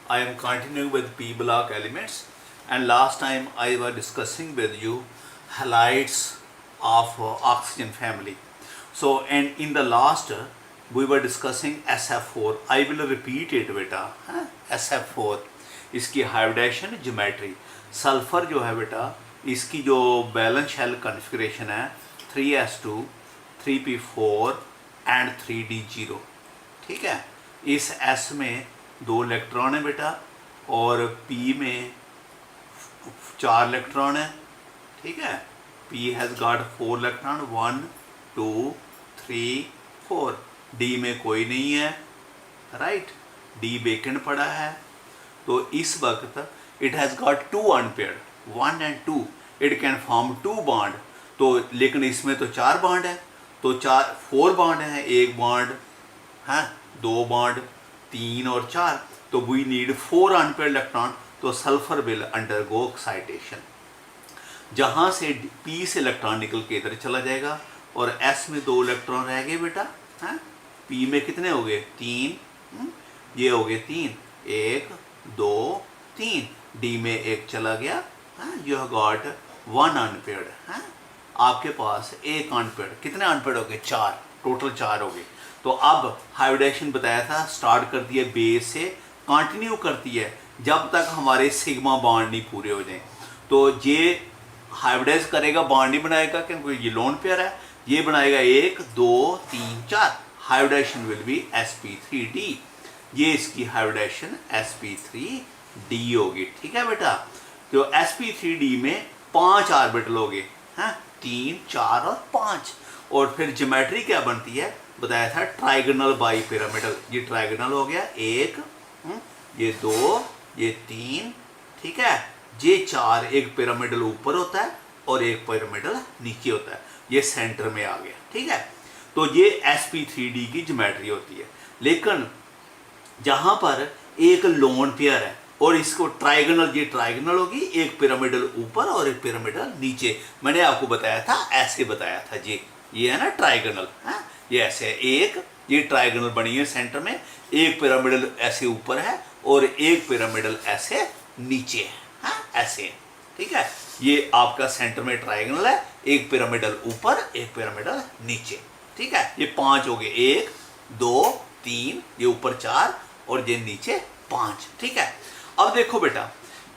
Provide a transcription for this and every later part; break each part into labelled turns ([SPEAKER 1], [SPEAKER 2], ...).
[SPEAKER 1] I am continuing with P block elements, and last time I was discussing with you halides of oxygen family. So, and in the last we were discussing SF4. I will repeat it बेटा, SF4 इसकी hybridisation geometry. Sulphur जो है बेटा, इसकी जो balance shell configuration है 3s2 3p4 and 3d0. ठीक है, इस s में 2 इलेक्ट्रॉन है बेटा और p में 4 इलेक्ट्रॉन है. ठीक है, p has got 4 electron 1 2 3 4. d में कोई नहीं है, राइट, d वेकेंट पड़ा है. तो इस वक्त it has got 2 unpaired 1 and 2. It can form 2 bond. तो लेकिन इसमें तो 4 बॉन्ड है, तो 4 बॉन्ड है, 1 बॉन्ड है, 2 बॉन्ड, 3 और 4. तो वी नीड 4 अनपेयर्ड इलेक्ट्रॉन. तो सल्फर विल अंडरगो एक्साइटेशन. जहाँ से p से इलेक्ट्रॉन निकल के इधर चला जाएगा और s में 2 इलेक्ट्रॉन रह गए बेटा. हैं, p में कितने हो गए 3, ये हो गए 3, 1 2 3. d में 1 चला गया. You have got 1 unpaired. हैं, आपके पास 1 अनपेयर्ड. कितने अनपेयर्ड हो गए 4, टोटल 4 हो गए. तो अब हाइब्रिडेशन बताया था स्टार्ट करती है बेस से, कंटिन्यू करती है जब तक हमारे सिग्मा बॉन्ड नहीं पूरे हो जाएं. तो ये हाइब्रिडाइज करेगा, बॉन्ड नहीं बनाएगा क्योंकि ये लोन पेयर है. ये बनाएगा 1 2 3 4. Hybridisation will be sp3d. ये इसकी हाइब्रिडेशन sp3d होगी. ठीक है बेटा, तो sp3d में 5 ऑर्बिटल हो गए हैं, 3 4 और 5. और फिर ज्योमेट्री क्या बनती है बताया था, ट्राइगोनल बाई पिरामिडल. ये ट्राइगोनल हो गया 1, ये 2, ये 3. ठीक है, ये 4. एक पिरामिडल ऊपर होता है और एक पिरामिडल नीचे होता है. ये सेंटर में आ गया. ठीक है, तो ये sp3d की ज्योमेट्री होती है. लेकिन जहाँ पर एक लोन पेयर है और इसको ट्राइगोनल, ये ट्राइगोनल होगी, एक पिरामिडल ऊपर और एक पिरामिडल नीचे. मैंने आपको बताया था, ऐसे बताया था जी. ये है ना ट्राइगोनल, है ये ऐसे है. एक ये ट्राइगोनल बनी है सेंटर में, एक पिरामिडल ऐसे ऊपर है और एक पिरामिडल ऐसे नीचे है. ऐसे. ठीक है, ये आपका सेंटर में ट्राइगोनल है, एक पिरामिडल ऊपर एक पिरामिडल नीचे. ठीक है, ये 5 हो गए, 1 2 3, ये ऊपर 4 और ये नीचे 5. ठीक है, अब देखो बेटा,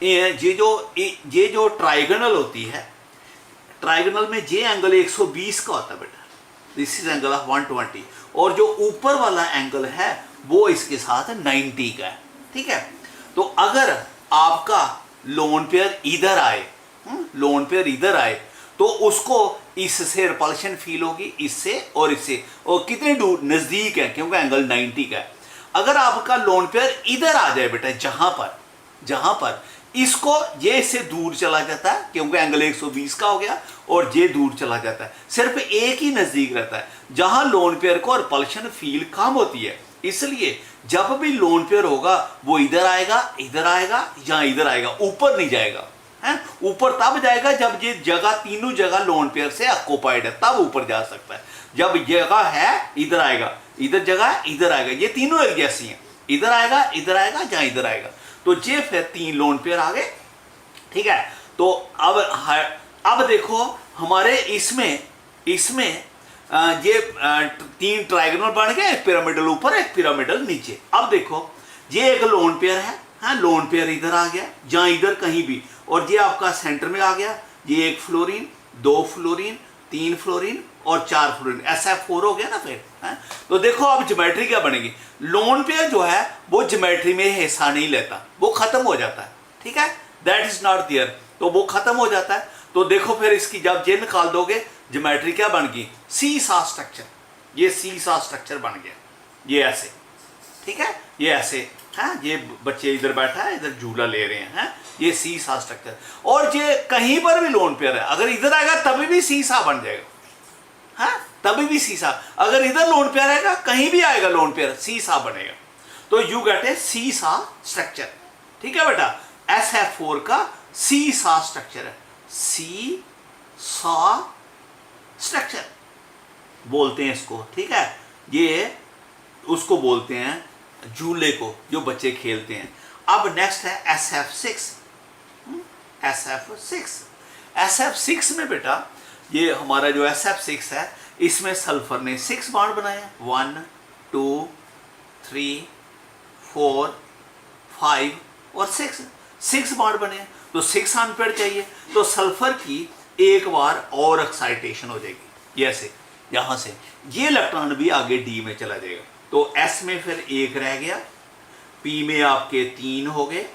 [SPEAKER 1] ये जो ट्राइगोनल होती है, ट्राइगोनल में जे एंगल 120 का होता है बेटा. This is angle of 120. और जो ऊपर वाला एंगल है वो इसके साथ 90 का है. ठीक है, तो अगर आपका लोन पेयर इधर आए, लोन पेयर इधर आए, तो उसको इससे रिपल्शन फील होगी, इससे और इससे. और कितने दूर नजदीक है क्योंकि एंगल 90 का है. अगर आपका लोन पेयर इधर आ जाए बेटा, जहां पर इसको, ये इससे दूर चला जाता है क्योंकि एंगल 120 का हो गया और ये दूर चला जाता है. सिर्फ एक ही नजदीक रहता है जहां लोन पेयर को रिपल्शन फील कम होती है. इसलिए जब भी लोन पेयर होगा वो इधर आएगा या इधर आएगा, ऊपर नहीं जाएगा. है, ऊपर तब जाएगा जब ये जगह, तीनों जगह लोन पेयर से ऑक्युपाइड है, तब ऊपर जा सकता है. जब जगह है इधर आएगा, इधर जगह है इधर आएगा, ये तीनों एक जैसी हैं, इधर आएगा या इधर आएगा. तो ये फिर 3 लोन पेयर आ गए. ठीक है, तो अब देखो हमारे इसमें ये 3 ट्राइगोनल बन गए, एक पिरामिडल ऊपर एक पिरामिडल नीचे. अब देखो ये एक लोन पेयर है. हाँ, लोन पेयर इधर आ गया, जहाँ इधर कहीं भी, और ये आपका सेंटर में आ गया. ये 1 फ्लोरीन 2 फ्लोरीन 3 फ्लोरीन और 4 फ्लोरीन, SF4 हो गया ना फिर. तो देखो अब ज्योमेट्री क्या बनेगी. लोन पेयर जो है वो ज्योमेट्री में हिस्सा नहीं लेता, वो खत्म हो जाता है. ठीक है, दैट इज नॉट देयर, तो वो खत्म हो जाता है. तो देखो फिर इसकी जब ये निकाल दोगे, ज्योमेट्री क्या बन गई, सी-सा स्ट्रक्चर. ये सी-सा स्ट्रक्चर बन गया, ये ऐसे. ठीक है, ये ऐसे है. ये बच्चे इधर बैठा है, इधर झूला ले रहे हैं. ये सी-सा स्ट्रक्चर. और ये कहीं पर भी लोन पेयर है, अगर इधर आएगा तभी भी सी-सा बन जाएगा. हाँ, तभी भी सी-सा. अगर इधर लोन पेयर आएगा, कहीं भी आएगा लोन पेयर, सी-सा बनेगा. तो यू गेट ए सी-सा स्ट्रक्चर. ठीक है बेटा, SF4 का सी-सा स्ट्रक्चर है. सी-सा स्ट्रक्चर बोलते हैं इसको. ठीक है, ये उसको बोलते हैं झूले को, जो बच्चे खेलते हैं. अब नेक्स्ट है SF6। SF6 में बेटा ये हमारा जो SF6 है इसमें सल्फर ने 6 बॉन्ड बनाए, 1 2 3 4 5 और 6 बॉन्ड बने, तो 6 अनपेयर चाहिए, तो सल्फर की एक बार और एक्साइटेशन हो जाएगी, जैसे यहां से ये इलेक्ट्रॉन भी आगे डी में चला जाएगा, तो S में फिर 1 रह गया, P में आपके 3 हो गए,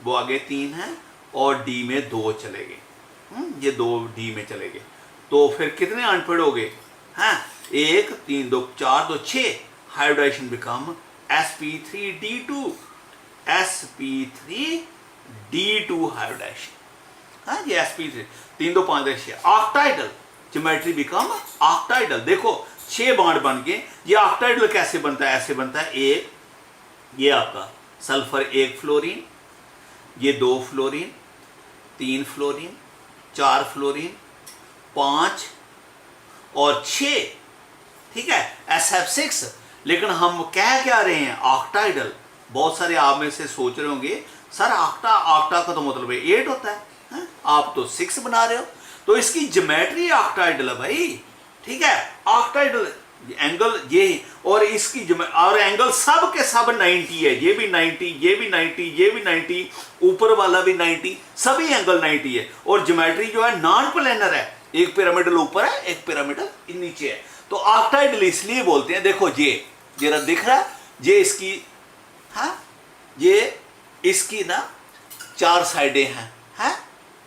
[SPEAKER 1] वो आगे 3 है, और D में 2 चले गए, ये 2 D में चले गए, तो फिर कितने अनपेयर हो गए, हाँ 1 3 2 4 2 6, hybridisation become sp3d2, sp3d2 hybridisation, हाँ ये sp3 3 2 5 6 ऑक्टाइडल, ज्योमेट्री बिकम ऑक्टाइडल। देखो 6 बॉन्ड बन गए, ये ऑक्टाइडल कैसे बनता है, ऐसे बनता है, एक ये आपका सल्फर 1 फ्लोरीन, ये 2 फ्लोरीन, 3 फ्लोरीन, 4 फ्लोरीन, 5 और 6, ठीक है SF6। लेकिन हम कह क्या रहे हैं, ऑक्टाइडल। बहुत सारे आप में से सोच रहे होंगे सर ऑक्टा का तो मतलब 8 होता है, आप तो 6 बना रहे हो, तो इसकी ज्योमेट्री ऑक्टाइडल है भाई, ठीक है ऑक्टाइडल एंगल ये, और इसकी और एंगल सब के सब 90 है, ये भी 90, ये भी 90, ये भी 90, ऊपर वाला भी 90, सभी एंगल 90 है, और ज्योमेट्री जो है नॉन प्लेनर है, एक पिरामिडल ऊपर है, एक पिरामिडल नीचे है, तो ऑक्टाइडल इसलिए बोलते हैं। देखो ये जरा दिख रहा है, ये इसकी, हाँ ये इसकी ना 4 साइडें हैं, हाँ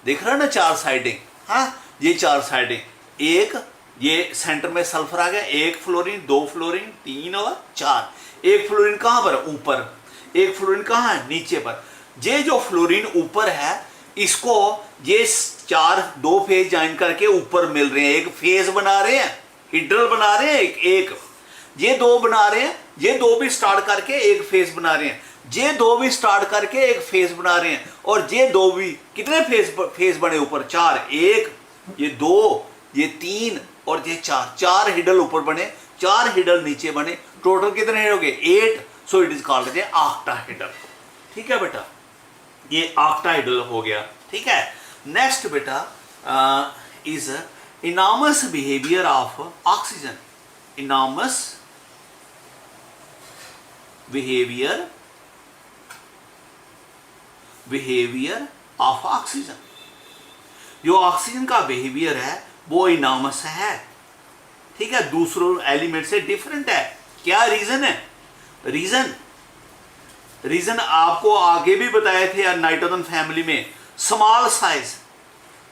[SPEAKER 1] दिख रहा है ना 4 साइडें, हाँ ये 4 साइडें, एक ये सेंटर में सल्फर आ गया, 1 फ्लोरीन 2 फ्लोरीन 3 और 4, 1 फ्लोरीन कहाँ पर, ऊपर, 1 फ्लोरीन कहाँ है, नीचे पर। ये जो फ्लोरीन ऊपर है इसको ये 4 2 फेज ज्वाइन करके ऊपर मिल रहे हैं, एक फेज बना रहे हैं, हिड्रल बना रहे हैं, एक ये 2 बना रहे हैं, ये 2 भी स्टार्ट करके एक फेज बना रहे हैं, ये 2 भी स्टार्ट करके एक फेज बना रहे हैं, और ये 2 भी कितने फेज बने ऊपर, 4, 1 ये 2 ये 3 और ये 4 हिडल ऊपर बने, 4 हिडल नीचे बने, टोटल कितने हो गए 8, so it is called octahedral. ठीक है बेटा, ये ऑक्टाहेड्रल हो गया। ठीक है, नेक्स्ट बेटा is enormous behaviour of oxygen, enormous behaviour of oxygen. जो ऑक्सीजन का बिहेवियर है वो इनॉर्मस है, ठीक है, दूसरों एलिमेंट से डिफरेंट है। क्या रीजन है? रीजन आपको आगे भी बताए थे नाइट्रोजन फैमिली में, स्मॉल साइज,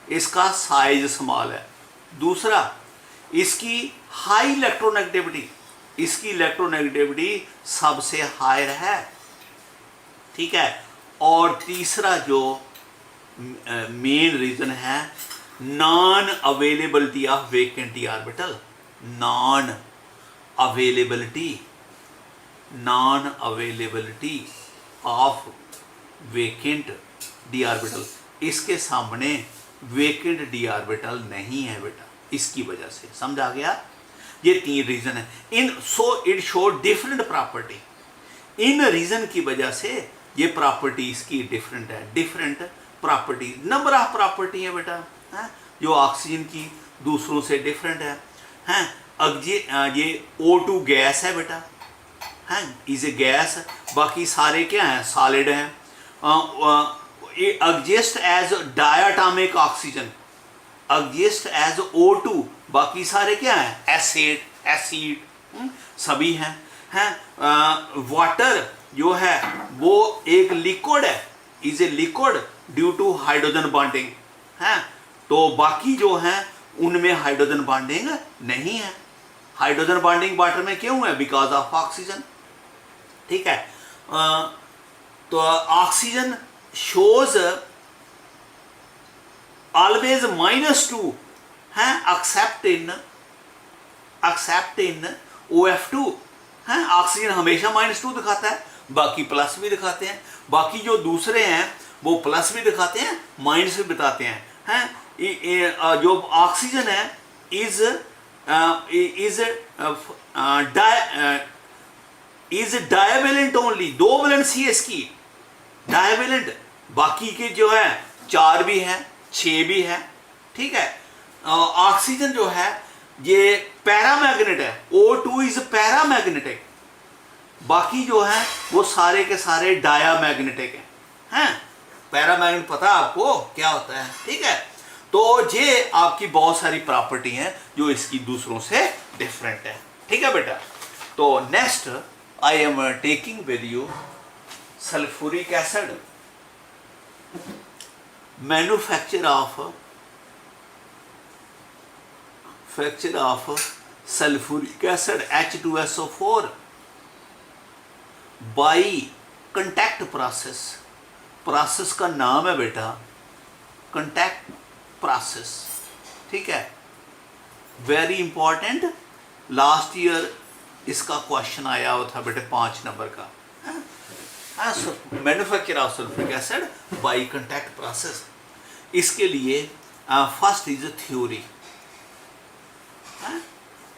[SPEAKER 1] इसका साइज स्मॉल है। दूसरा, इसकी हाई इलेक्ट्रोनेगेटिविटी, इसकी इलेक्ट्रोनेगेटिविटी सबसे हायर है। ठीक है, और तीसरा जो मेन रीजन है, non availability of vacant D orbital, non availability of vacant D orbital. इसके सामने वेकेंट डी ऑर्बिटल नहीं है बेटा, इसकी वजह से। समझ आ गया? ये 3 रीजन है। इट शो डिफरेंट प्रॉपर्टी, इन रीजन की वजह से ये प्रॉपर्टी इसकी डिफरेंट है। Different property, number of property है बेटा, है जो ऑक्सीजन की दूसरों से डिफरेंट है। अब ये O2 गैस है बेटा, है इज ए गैस, बाकी सारे क्या हैं, सॉलिड हैं। Exist as diatomic oxygen, exist as O2, बाकी सारे क्या हैं, एसिड सभी हैं। वाटर जो है वो एक लिक्विड है, is a liquid due to hydrogen bonding है, तो बाकी जो हैं उनमें हाइड्रोजन बॉन्डिंग नहीं है। हाइड्रोजन बॉन्डिंग वाटर में क्यों है? Because of oxygen. ठीक है, तो ऑक्सीजन शोज ऑलवेज -2 है, एक्सेप्ट इन OF2 है। ऑक्सीजन हमेशा -2 दिखाता है, बाकी प्लस भी दिखाते हैं। बाकी जो दूसरे हैं वो प्लस भी दिखाते हैं, माइनस भी बताते हैं। जो ऑक्सीजन है इज डायवेलेंट ओनली, 2 वैलेंसी है इसकी, डाइवेलेंट बाकी के जो है 4 भी है 6 भी है, ठीक है। ऑक्सीजन जो है ये पैरामैग्नेट है, O2 इज पैरामैग्नेटिक, बाकी जो है वो सारे के सारे डायामैग्नेटिक हैं। पैरामैग्नेट पता है आपको क्या होता है, ठीक है। तो ये आपकी बहुत सारी प्रॉपर्टी हैं जो इसकी दूसरों से डिफरेंट है, ठीक है बेटा। तो next I am taking with you sulphuric acid, manufacture of sulphuric acid H2SO4 by contact process का नाम है बेटा कंटैक्ट प्रोसेस, ठीक है। वेरी इंपॉर्टेंट, लास्ट ईयर इसका क्वेश्चन आया हुआ था बेटे 5 नंबर का। Manufacture of sulphuric acid by contact process, इसके लिए फर्स्ट इज थ्योरी।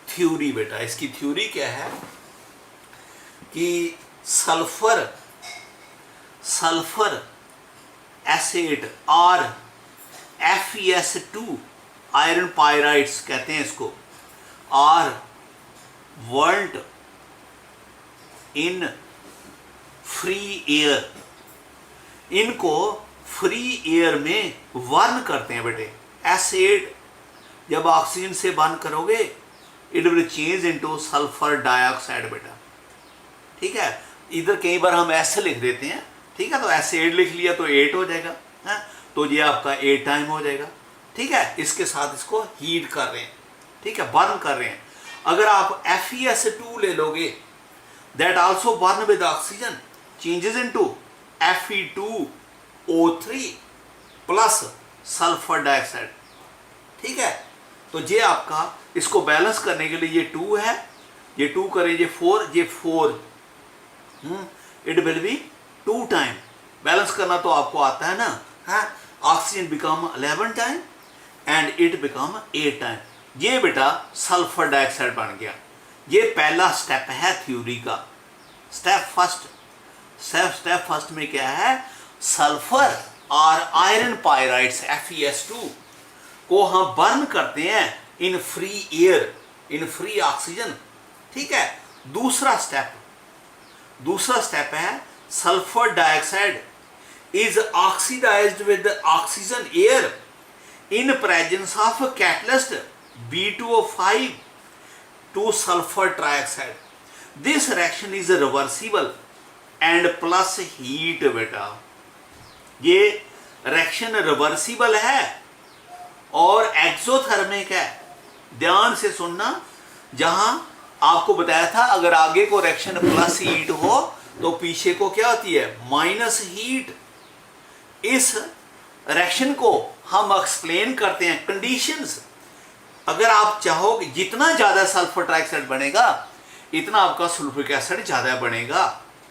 [SPEAKER 1] थ्योरी बेटा, इसकी थ्योरी क्या है कि सल्फर एसिड और FeS2 आयरन पायराइड्स कहते हैं इसको, और वर्ल्ड इन फ्री एयर, इनको फ्री एयर में बर्न करते हैं बेटे। एसिड जब ऑक्सीजन से बर्न करोगे it will change into sulphur dioxide बेटा, ठीक है। इधर कई बार हम ऐसे लिख देते हैं, ठीक है, तो एसिड लिख लिया तो 8 हो जाएगा, है तो ये आपका 8 टाइम हो जाएगा, ठीक है। इसके साथ इसको हीट कर रहे हैं, ठीक है, बर्न कर रहे हैं। अगर आप FeS2 ले लोगे that also burn with oxygen changes into Fe2O3 plus sulphur dioxide, ठीक है। तो ये आपका इसको बैलेंस करने के लिए ये 2 है, ये 2 करें ये 4 it will be 2 time. Balance करना तो आपको आता है ना, है। Oxygen become 11 time and it become 8 time. ये बेटा सल्फर डाइऑक्साइड बन गया। ये पहला स्टेप है थ्योरी का। स्टेप फर्स्ट में क्या है, सल्फर और आयरन पायराइड्स FeS2 को हम बर्न करते हैं in free air, in free oxygen, ठीक है। दूसरा स्टेप है sulphur dioxide is oxidized with oxygen air in presence of catalyst B2O5 to sulfur trioxide. This reaction is reversible and plus heat बेटा। ये रिएक्शन रिवर्सिबल है और exothermic है। ध्यान से सुनना, जहां आपको बताया था अगर आगे को रिएक्शन प्लस हीट हो तो पीछे को क्या होती है, माइनस हीट। इस रिएक्शन को हम एक्सप्लेन करते हैं कंडीशंस। अगर आप चाहोगे जितना ज्यादा सल्फर ट्राइऑक्साइड बनेगा इतना आपका सल्फ्यूरिक एसिड ज्यादा बनेगा,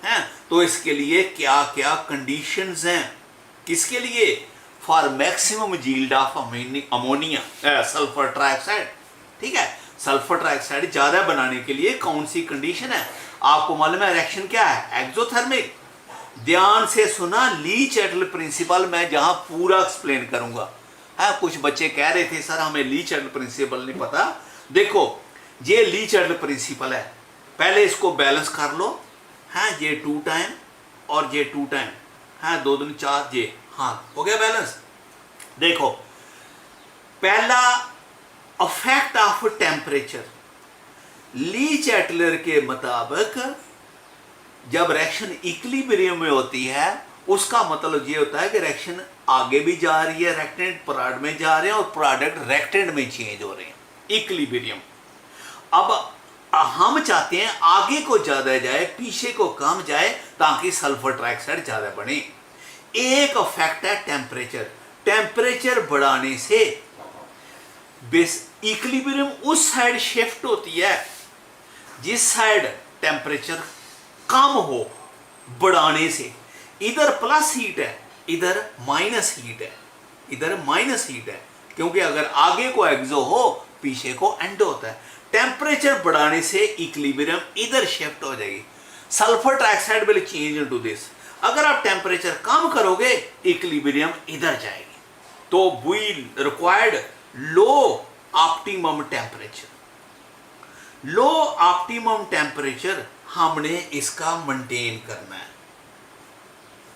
[SPEAKER 1] हैं। तो इसके लिए क्या क्या कंडीशंस हैं, किसके लिए, for maximum yield of ammonia sulphur trioxide, ठीक है। सल्फर ट्राइऑक्साइड ज्यादा बनाने के लिए कौन सी कंडीशन है, आपको मालूम है रिएक्शन क्या है, एक्सोथर्मिक। ध्यान से सुना, ली-चैटल प्रिंसिपल मैं जहां पूरा एक्सप्लेन करूंगा। है कुछ बच्चे कह रहे थे सर हमें ली-चैटल प्रिंसिपल नहीं पता। देखो ये ली-चैटल प्रिंसिपल है, पहले इसको बैलेंस कर लो। है ये 2 टाइम और ये 2 टाइम, है 2 दूनी 4, ये हाँ हो गया बैलेंस। देखो पहला इफेक्ट ऑफ टेम्परेचर, ली-चैटलर के मुताबिक जब रिएक्शन इक्विलिब्रियम में होती है उसका मतलब ये होता है कि रिएक्शन आगे भी जा रही है, रिएक्टेंट प्रोडक्ट में जा रहे हैं और प्रोडक्ट रिएक्टेंट में चेंज हो रहे हैं, इक्विलिब्रियम। अब हम चाहते हैं आगे को ज्यादा जाए पीछे को कम जाए ताकि सल्फर ट्राइऑक्साइड ज्यादा बने। एक इफेक्ट है टेम्परेचर बढ़ाने से इक्विलिब्रियम उस साइड शिफ्ट होती है जिस साइड टेम्परेचर कम हो बढ़ाने से। इधर प्लस हीट है, इधर माइनस हीट है, इधर माइनस हीट है, क्योंकि अगर आगे को एक्सो हो पीछे को एंड होता है। टेम्परेचर बढ़ाने से इक्विलिब्रियम इधर शिफ्ट हो जाएगी, sulphur trioxide will change into this. अगर आप टेम्परेचर कम करोगे इक्विलिब्रियम इधर जाएगी। तो we required low optimum temperature. Low optimum temperature हमने इसका मेंटेन करना है,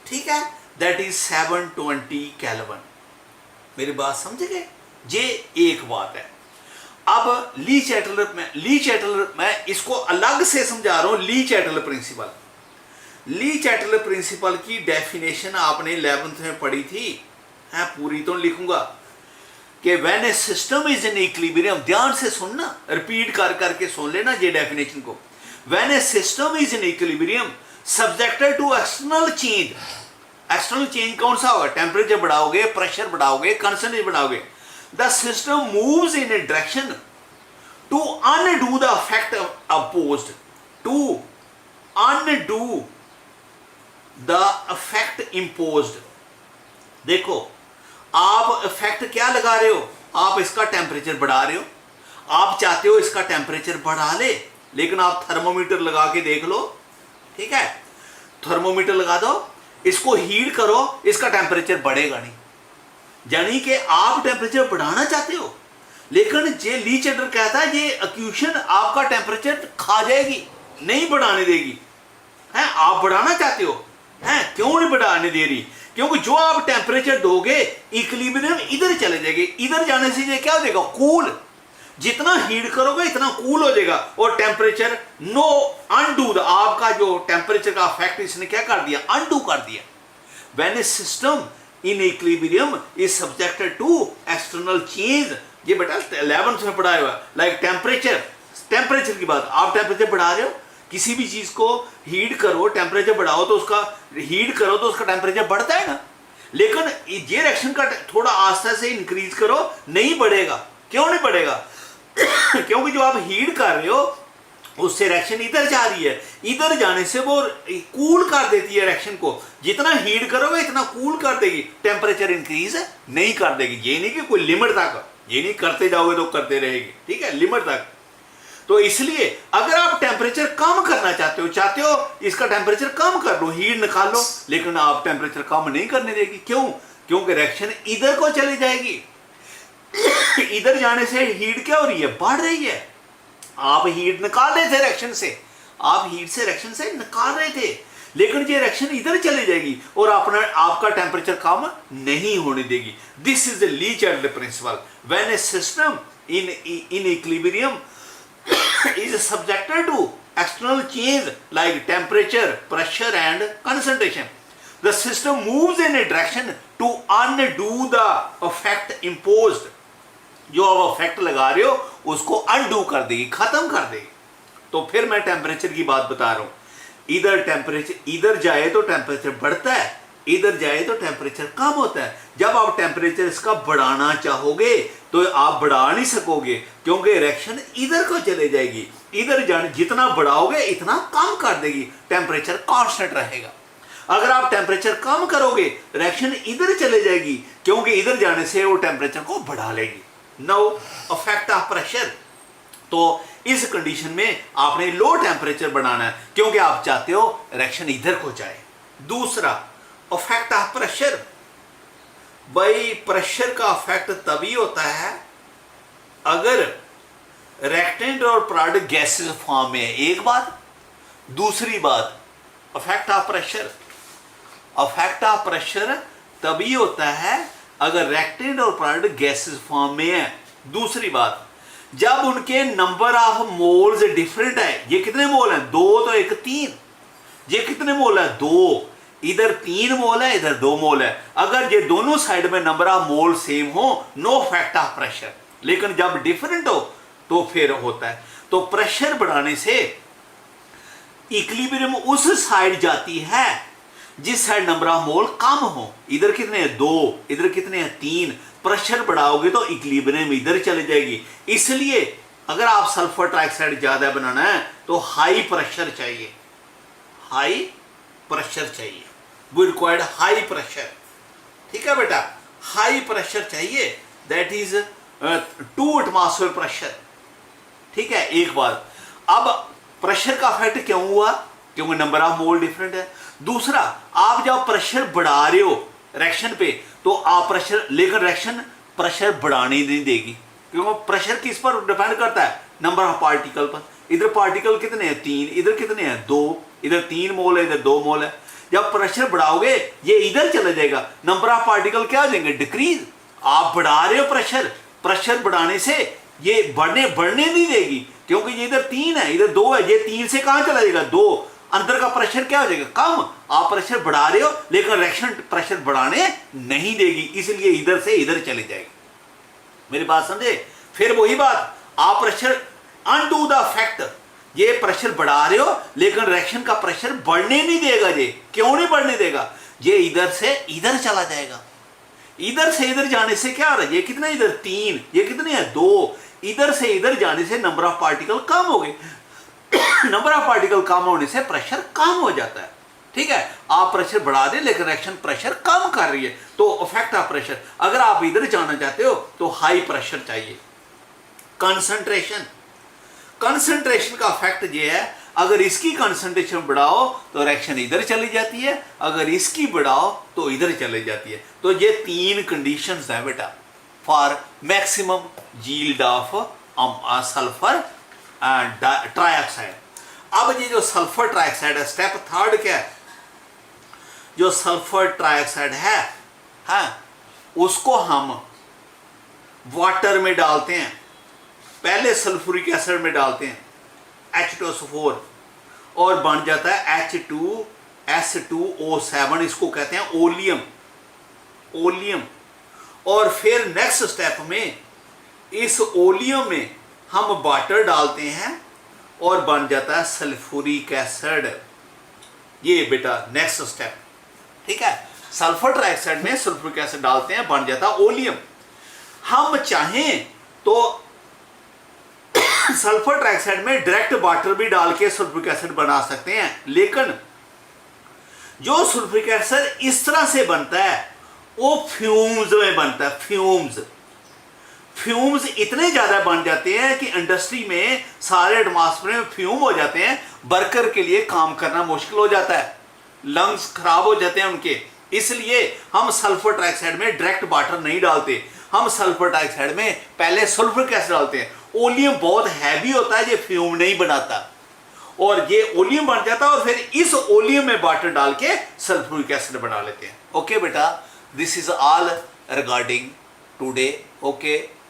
[SPEAKER 1] ठीक है, दैट इज 720 केल्विन। मेरी बात समझ गए? ये एक बात है। अब ली चैटलर मैं इसको अलग से समझा रहा हूं। ली चैटलर प्रिंसिपल की डेफिनेशन आपने 11th में पढ़ी थी, है, पूरी तो लिखूंगा कि when a system is in equilibrium, ध्यान से सुनना, रिपीट कर करके सुन लेना ये डेफिनेशन को। When a system is in equilibrium subjected to external change. External change कौन सा होगा? टेम्परेचर बढ़ाओगे, प्रेशर बढ़ाओगे, कंसंट्रेशन बढ़ाओगे, the system moves in a direction to undo the effect opposed, to undo the effect imposed. देखो, आप effect क्या लगा रहे हो? आप इसका टेम्परेचर बढ़ा रहे हो। आप चाहते हो इसका टेम्परेचर बढ़ा ले, लेकिन आप थर्मोमीटर लगा के देख लो, ठीक है, थर्मोमीटर लगा दो, इसको हीट करो, इसका टेम्परेचर बढ़ेगा नहीं। यानी कि आप टेम्परेचर बढ़ाना चाहते हो, लेकिन ये ली चैटलर कहता है ये एक्यूशन आपका टेम्परेचर खा जाएगी, नहीं बढ़ाने देगी, है। आप बढ़ाना चाहते हो, है, क्यों नहीं बढ़ाने दे रही? क्योंकि जो आप टेम्परेचर दोगे इक्विलिब्रियम इधर चले जाएंगे। इधर जाने से ये क्या हो जाएगा? कूल। जितना हीट करोगे इतना कूल हो जाएगा, और टेम्परेचर नो अनडू द, आपका जो टेम्परेचर का इफेक्ट इसने क्या कर दिया? अनडू कर दिया। When a system in equilibrium is subjected to external change, ये बेटा 11th में पढ़ाया हुआ, लाइक टेम्परेचर की बात। आप टेम्परेचर बढ़ा रहे हो, किसी भी चीज को हीट करो, टेम्परेचर बढ़ाओ तो उसका हीट करो तो उसका टेम्परेचर बढ़ता है ना। लेकिन ये रिएक्शन का थोड़ा आस्ते से इंक्रीज करो, नहीं बढ़ेगा। क्यों नहीं बढ़ेगा? क्योंकि जो आप हीट कर रहे हो उससे रिएक्शन इधर जा रही है, इधर जाने से वो कूल कर देती है रिएक्शन को। जितना हीट करोगे इतना कूल कर देगी, टेम्परेचर इंक्रीज नहीं कर देगी। ये नहीं कि कोई लिमिट तक, ये नहीं करते जाओगे तो करते रहेगी, ठीक है, लिमिट तक। तो इसलिए अगर आप टेम्परेचर कम करना चाहते हो इसका टेम्परेचर कम कर लो, हीट निकाल लो, लेकिन आप टेम्परेचर कम नहीं करने देगी। क्यों? क्योंकि रिएक्शन इधर को चली जाएगी। इधर जाने से हीट क्या हो रही है? बढ़ रही है। आप हीट निकाल रहे थे रिएक्शन से, आप हीट से रिएक्शन से निकाल रहे थे, लेकिन ये रिएक्शन इधर चली जाएगी और आपका टेम्परेचर कम नहीं होने देगी। This is the Le Chatelier principle. When a system in equilibrium is subjected to external change like temperature, pressure and concentration, the system moves in a direction to undo the effect imposed। जो आप effect लगा रहे हो उसको undo कर देगी, खत्म कर देगी। तो फिर मैं टेम्परेचर की बात बता रहा हूं। इधर टेम्परेचर इधर जाए तो टेम्परेचर बढ़ता है, इधर जाए तो टेम्परेचर कम होता है। जब आप टेम्परेचर इसका बढ़ाना चाहोगे तो आप बढ़ा नहीं सकोगे, क्योंकि रिएक्शन इधर को चले जाएगी। इधर जाने जितना बढ़ाओगे इतना कम कर देगी, टेम्परेचर कांस्टेंट रहेगा। अगर आप टेम्परेचर कम करोगे रिएक्शन इधर चले जाएगी, क्योंकि इधर जाने से वो टेम्परेचर को बढ़ा लेगी। Now effect of pressure. तो इस कंडीशन में आपने लो टेम्परेचर बनाना है, क्योंकि आप चाहते हो रिएक्शन इधर को जाए। दूसरा इफेक्ट ऑफ प्रेशर। भाई प्रेशर का इफेक्ट तभी होता है अगर रिएक्टेंट और प्रोडक्ट गैसेस फॉर्म में है, एक बात। दूसरी बात effect of pressure, effect of pressure तभी होता है अगर रिएक्टेंट और प्रोडक्ट गैसेस फॉर्म में है। दूसरी बात, जब उनके नंबर ऑफ मोल्स डिफरेंट है। ये कितने मोल हैं? 2 तो एक 3। ये कितने मोल है? 2। इधर 3 मोल है, इधर 2 मोल है। अगर ये दोनों साइड में नंबर ऑफ मोल सेम हो, नो इफेक्ट ऑफ प्रेशर। लेकिन जब डिफरेंट हो तो फिर होता है। तो प्रेशर बढ़ाने से इक्विलिब्रियम उस साइड जाती है जिस साइड नंबर ऑफ मोल कम हो। इधर कितने हैं? 2। इधर कितने हैं? 3। प्रेशर बढ़ाओगे तो इक्विलिब्रियम इधर चले जाएगी। इसलिए अगर आप सल्फर ट्राइऑक्साइड ज्यादा बनाना है तो हाई प्रेशर चाहिए, हाई प्रेशर चाहिए। वी रिक्वायर्ड हाई प्रेशर, ठीक है बेटा, हाई प्रेशर चाहिए, दैट इज 2 एटमॉस्फेयर प्रेशर, ठीक है। एक बात, अब प्रेशर का इफेक्ट क्यों हुआ? क्योंकि नंबर ऑफ मोल डिफरेंट है। दूसरा, आप जब प्रेशर बढ़ा रहे हो रिएक्शन पे तो आप प्रेशर, लेकिन रिएक्शन प्रेशर बढ़ाने नहीं देगी, क्योंकि प्रेशर किस पर डिपेंड करता है, नंबर ऑफ पार्टिकल पर। इधर पार्टिकल कितने हैं 3, इधर कितने हैं 2, इधर 3 मोल है, इधर 2 मोल है। जब प्रेशर बढ़ाओगे ये इधर चला जाएगा, नंबर ऑफ पार्टिकल क्या हो जाएंगे, डिक्रीज। आप बढ़ा रहे हो प्रेशर, प्रेशर बढ़ाने से ये बढ़ने नहीं देगी, क्योंकि ये इधर 3 है, इधर 2 है, ये 3 से कहां चला जाएगा 2, अंदर का प्रेशर क्या हो जाएगा, कम। आप प्रेशर बढ़ा रहे हो लेकिन रिएक्शन प्रेशर बढ़ाने नहीं देगी, इसलिए इधर से इधर चली जाएगी। मेरी बात समझे? फिर वही बात, आप प्रेशर अनडू द इफेक्ट, ये प्रेशर बढ़ा रहे हो लेकिन रिएक्शन का प्रेशर बढ़ने नहीं देगा। ये क्यों नहीं बढ़ने देगा, ये इधर से इधर चला जाएगा। इधर से इधर जाने से क्या हो रहा है, ये कितना इधर 3, ये कितने हैं 2, इधर से इधर जाने से नंबर ऑफ पार्टिकल कम हो गए। नंबर ऑफ पार्टिकल कम होने से प्रेशर कम हो जाता है। ठीक है, आप प्रेशर बढ़ा दें लेकिन रिएक्शन प्रेशर कम कर रही है, तो इफेक्ट ऑफ प्रेशर। अगर आप इधर जाना चाहते हो तो हाई प्रेशर चाहिए। कंसंट्रेशन, कंसंट्रेशन का इफेक्ट ये है, अगर इसकी कंसंट्रेशन बढ़ाओ तो रिएक्शन इधर चली जाती है, अगर इसकी बढ़ाओ तो इधर चली जाती है। तो ये 3 कंडीशंस हैं बेटा for maximum yield of sulphur trioxide. अब ये जो सल्फर ट्राइऑक्साइड है, स्टेप 3 क्या है, जो सल्फर ट्राइऑक्साइड है हाँ, उसको हम वाटर में डालते हैं, पहले सल्फ्यूरिक एसिड में डालते हैं H2SO4 और बन जाता है H2S2O7, इसको कहते हैं ओलियम, ओलियम। और फिर नेक्स्ट स्टेप में इस ओलियम में हम वाटर डालते हैं और बन जाता है सल्फ्यूरिक एसिड। ये बेटा नेक्स्ट स्टेप, ठीक है। सल्फर ट्राइऑक्साइड में सल्फ्यूरिक एसिड डालते हैं, बन जाता है ओलियम। हम चाहें तो सल्फर ट्राइऑक्साइड में डायरेक्ट वाटर भी डाल के सल्फ्यूरिक एसिड बना सकते हैं, लेकिन जो सल्फ्यूरिक एसिड इस तरह से बनता है वो फ्यूम्स में बनता है। फ्यूम्स इतने ज्यादा बन जाते हैं कि इंडस्ट्री में सारे एटमॉस्फेयर में फ्यूम हो जाते हैं, वर्कर के लिए काम करना मुश्किल हो जाता है, लंग्स खराब हो जाते हैं उनके। इसलिए हम सल्फर ट्राइऑक्साइड में डायरेक्ट वाटर नहीं डालते, हम सल्फर ट्राइऑक्साइड में पहले सल्फ्यूरिक एसिड डालते हैं। ओलियम बहुत हैवी होता है, ये फ्यूम नहीं बनाता, और ये ओलियम बन जाता है, और फिर इस ओलियम में वाटर डाल के सल्फ्यूरिक एसिड बना लेते हैं। ओके बेटा, this is all regarding today. Okay.